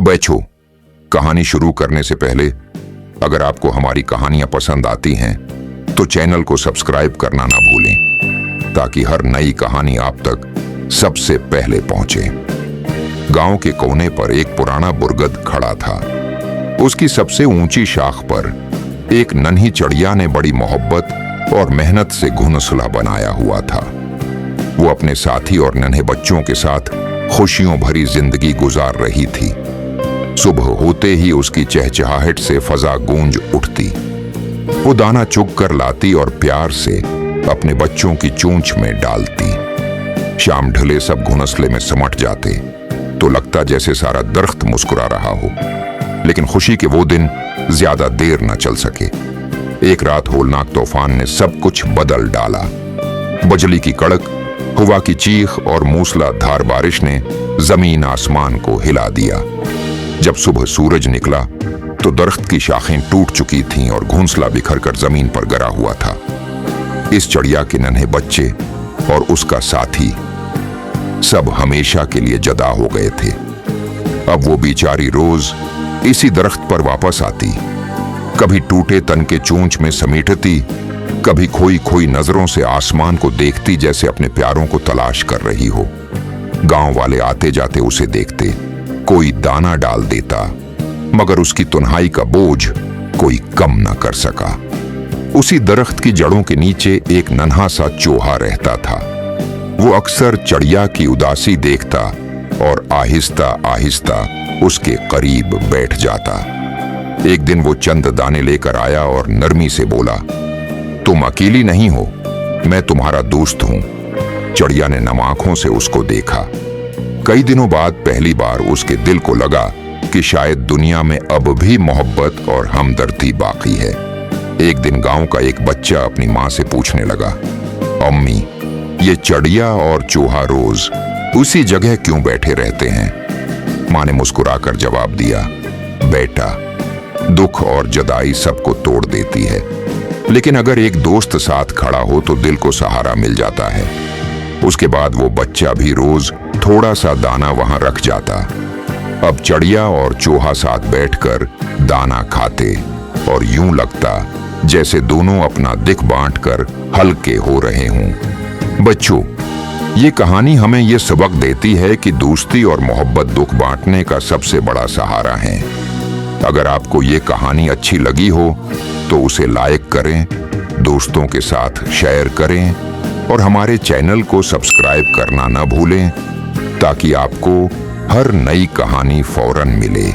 बच्चों, कहानी शुरू करने से पहले अगर आपको हमारी कहानियां पसंद आती हैं तो चैनल को सब्सक्राइब करना ना भूलें ताकि हर नई कहानी आप तक सबसे पहले पहुंचे। गांव के कोने पर एक पुराना बुर्गद खड़ा था। उसकी सबसे ऊंची शाख पर एक नन्ही चिड़िया ने बड़ी मोहब्बत और मेहनत से घोंसला बनाया हुआ था। वो अपने साथी और नन्हे बच्चों के साथ खुशियों भरी जिंदगी गुजार रही थी। सुबह होते ही उसकी चहचहाहट से फजा गूंज उठती। वो दाना चुग कर लाती और प्यार से अपने बच्चों की चोंच में डालती। शाम ढले सब घोंसले में समट जाते तो लगता जैसे सारा दरख्त मुस्कुरा रहा हो। लेकिन खुशी के वो दिन ज्यादा देर न चल सके। एक रात होलनाक तूफान ने सब कुछ बदल डाला। बिजली की कड़क, हवा की चीख और मूसलाधार बारिश ने जमीन आसमान को हिला दिया। जब सुबह सूरज निकला तो दरख्त की शाखें टूट चुकी थीं और घोंसला बिखर कर जमीन पर गिरा हुआ था। इस चिड़िया के नन्हे बच्चे और उसका साथी सब हमेशा के लिए जुदा हो गए थे। अब वो बेचारी रोज इसी दरख्त पर वापस आती, कभी टूटे तन के चोंच में समेटती, कभी खोई खोई नजरों से आसमान को देखती जैसे अपने प्यारों को तलाश कर रही हो। गांव वाले आते जाते उसे देखते, कोई दाना डाल देता, मगर उसकी तन्हाई का बोझ कोई कम न कर सका। उसी दरख्त की जड़ों के नीचे एक नन्हा सा चूहा रहता था। वो अक्सर चिड़िया की उदासी देखता और आहिस्ता आहिस्ता उसके करीब बैठ जाता। एक दिन वो चंद दाने लेकर आया और नरमी से बोला, तुम अकेली नहीं हो, मैं तुम्हारा दोस्त हूं। चिड़िया ने नम आंखों से उसको देखा। कई दिनों बाद पहली बार उसके दिल को लगा कि शायद दुनिया में अब भी मोहब्बत और हमदर्दी बाकी है। एक दिन गांव का एक बच्चा अपनी माँ से पूछने लगा, अम्मी, ये चिड़िया और चूहा रोज उसी जगह क्यों बैठे रहते हैं? माँ ने मुस्कुराकर जवाब दिया, बेटा, दुख और जुदाई सबको तोड़ देती है, लेकिन अगर एक दोस्त साथ खड़ा हो तो दिल को सहारा मिल जाता है। उसके बाद वो बच्चा भी रोज थोड़ा सा दाना वहां रख जाता। अब चिड़िया और चूहा साथ बैठकर दाना खाते और यूं लगता जैसे दोनों अपना दिख बांटकर हल्के हो रहे हों। बच्चों, ये कहानी हमें ये सबक देती है कि दोस्ती और मोहब्बत दुख बांटने का सबसे बड़ा सहारा है। अगर आपको ये कहानी अच्छी लगी हो तो उसे लाइक करें, दोस्तों के साथ शेयर करें और हमारे चैनल को सब्सक्राइब करना न भूलें ताकि आपको हर नई कहानी फौरन मिले।